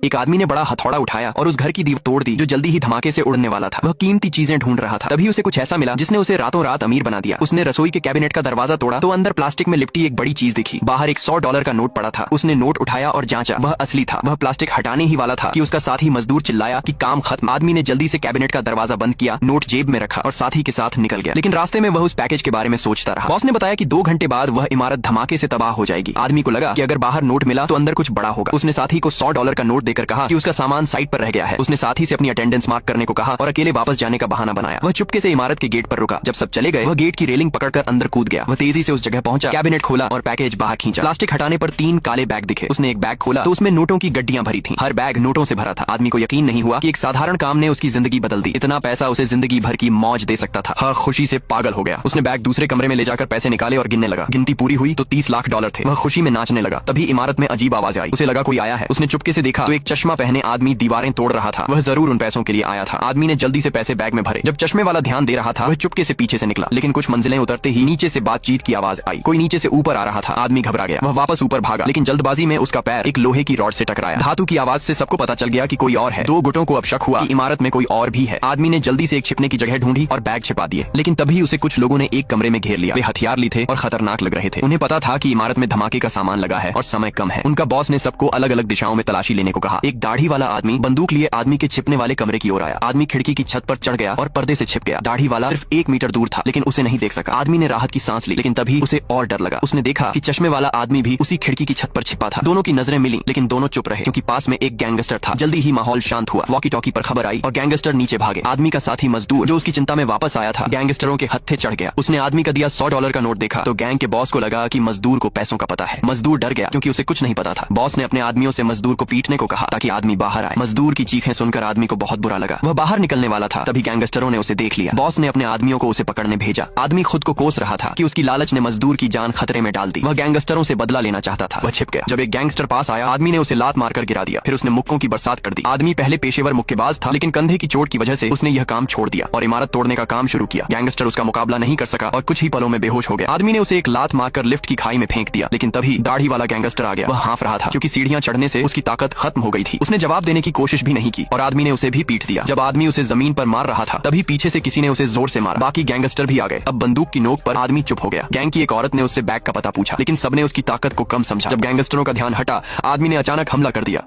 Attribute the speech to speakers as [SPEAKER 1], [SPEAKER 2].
[SPEAKER 1] एक आदमी ने बड़ा हथौड़ा उठाया और उस घर की दीवार तोड़ दी जो जल्दी ही धमाके से उड़ने वाला था। वह कीमती चीजें ढूंढ रहा था, तभी उसे कुछ ऐसा मिला जिसने उसे रातों रात अमीर बना दिया। उसने रसोई के कैबिनेट का दरवाजा तोड़ा तो अंदर प्लास्टिक में लिपटी एक बड़ी चीज दिखी। बाहर एक $100 का नोट पड़ा था। उसने नोट उठाया और जांचा, वह असली था। वह प्लास्टिक हटाने ही वाला था कि उसका साथी मजदूर चिल्लाया कि काम खत्म। आदमी ने जल्दी से कैबिनेट का दरवाजा बंद किया, नोट जेब में रखा और साथी के साथ निकल गया। लेकिन रास्ते में वह उस पैकेज के बारे में सोचता रहा। बॉस ने बताया कि 2 घंटे बाद वह इमारत धमाके से तबाह हो जाएगी। आदमी को लगा कि अगर बाहर नोट मिला तो अंदर कुछ बड़ा होगा। उसने साथी को $100 का नोट देकर कहा कि उसका सामान साइट पर रह गया है। उसने साथी से अपनी अटेंडेंस मार्क करने को कहा और अकेले वापस जाने का बहाना बनाया। वह चुपके से इमारत के गेट पर रुका। जब सब चले गए वह गेट की रेलिंग पकड़कर अंदर कूद गया। वह तेजी से उस जगह पहुंचा, कैबिनेट खोला और पैकेज बाहर खींचा। प्लास्टिक हटाने पर 3 काले बैग दिखे। उसने एक बैग खोला तो उसमें नोटों की गड्डियां भरी थी। हर बैग नोटों से भरा था। आदमी को यकीन नहीं हुआ कि एक साधारण काम ने उसकी जिंदगी बदल दी। इतना पैसा उसे जिंदगी भर की मौज दे सकता था। हाँ, खुशी से पागल हो गया। उसने बैग दूसरे कमरे में ले जाकर पैसे निकाले और गिनने लगा। गिनती पूरी हुई तो $30 लाख थे। वह खुशी में नाचने लगा। तभी इमारत में अजीब आवाज आई। उसे लगा कोई आया है। उसने चुपके से देखा तो एक चश्मा पहने आदमी दीवारें तोड़ रहा था। वह जरूर उन पैसों के लिए आया था। आदमी ने जल्दी से पैसे बैग में भरे। जब चश्मे वाला ध्यान दे रहा था वह चुपके से पीछे से निकला। लेकिन कुछ मंजिलें उतरते ही नीचे से बातचीत की आवाज आई। कोई नीचे से ऊपर आ रहा था। आदमी घबरा गया। वह वापस ऊपर भागा, लेकिन जल्दबाजी में उसका पैर एक लोहे की रॉड से टकराया। धातु की आवाज से सबको पता चल गया कि कोई और है। 2 गुटों को अब शक हुआ कि इमारत में कोई और भी है। आदमी ने जल्दी से एक छिपने की जगह ढूंढी और बैग छिपा दिए। लेकिन तभी उसे कुछ लोगों ने एक कमरे में घेर लिया। वे हथियार ली थे और खतरनाक लग रहे थे। उन्हें पता था कि इमारत में धमाके का सामान लगा है और समय कम है। उनका बॉस ने सबको अलग अलग दिशाओं में तलाशी लेने को कहा। एक दाढ़ी वाला आदमी बंदूक लिए आदमी के छिपने वाले कमरे की ओर आया। आदमी खिड़की की छत पर चढ़ गया और पर्दे से छिप गया। दाढ़ी वाला सिर्फ 1 मीटर दूर था, लेकिन उसे नहीं देख सका। आदमी ने राहत की सांस ली, लेकिन तभी उसे और डर लगा। उसने देखा कि चश्मे वाला आदमी भी उसी खिड़की की छत पर छिपा था। दोनों की नजरें मिली, लेकिन दोनों चुप रहे क्योंकि पास में एक गैंगस्टर था। जल्दी ही माहौल शांत हुआ। वॉकी टॉकी पर खबर आई और गैंगस्टर नीचे भागे। आदमी का साथी मजदूर जो उसकी चिंता में वापस आया था गैंगस्टरों के हत्थे चढ़ गया। उसने आदमी का दिया $100 का नोट देखा तो गैंग के बॉस को लगा कि मजदूर को पैसों का पता है। मजदूर डर गया क्योंकि उसे कुछ नहीं पता था। बॉस ने अपने आदमियों से मजदूर को पीटने को कहा ताकि आदमी बाहर आए। मजदूर की चीखें सुनकर आदमी को बहुत बुरा लगा। वह बाहर निकलने वाला था, तभी गैंगस्टरों ने उसे देख लिया। बॉस ने अपने आदमियों को उसे पकड़ने भेजा। आदमी खुद को कोस रहा था कि उसकी लालच ने मजदूर की जान खतरे में डाल दी। वह गैंगस्टरों से बदला लेना चाहता था। वह छिप गया। जब एक गैंगस्टर पास आया आदमी ने उसे लात मारकर गिरा दिया। फिर उसने मुक्कों की बरसात कर दी। आदमी पहले पेशेवर मुक्केबाज था, लेकिन कंधे की चोट की वजह से उसने यह काम छोड़ दिया और इमारत तोड़ने का काम शुरू किया। गैंगस्टर उसका मुकाबला नहीं कर सका और कुछ ही पलों में बेहोश हो गया। आदमी ने उसे एक लात मारकर लिफ्ट की खाई में फेंक दिया, लेकिन तभी दाढ़ी वाला गैंगस्टर आ गया। वह हाँफ रहा था क्योंकि सीढ़ियां चढ़ने से उसकी ताकत खत्म हो गई थी। उसने जवाब देने की कोशिश भी नहीं की और आदमी ने उसे भी पीट दिया। जब आदमी उसे जमीन पर मार रहा था तभी पीछे से किसी ने उसे जोर से मारा। बाकी गैंगस्टर भी आ गए। अब बंदूक की नोक पर आदमी चुप हो गया। गैंग की एक औरत ने उससे बैग का पता पूछा, लेकिन सबने उसकी ताकत को कम समझा। जब गैंगस्टरों का ध्यान हटा आदमी ने अचानक हमला कर दिया।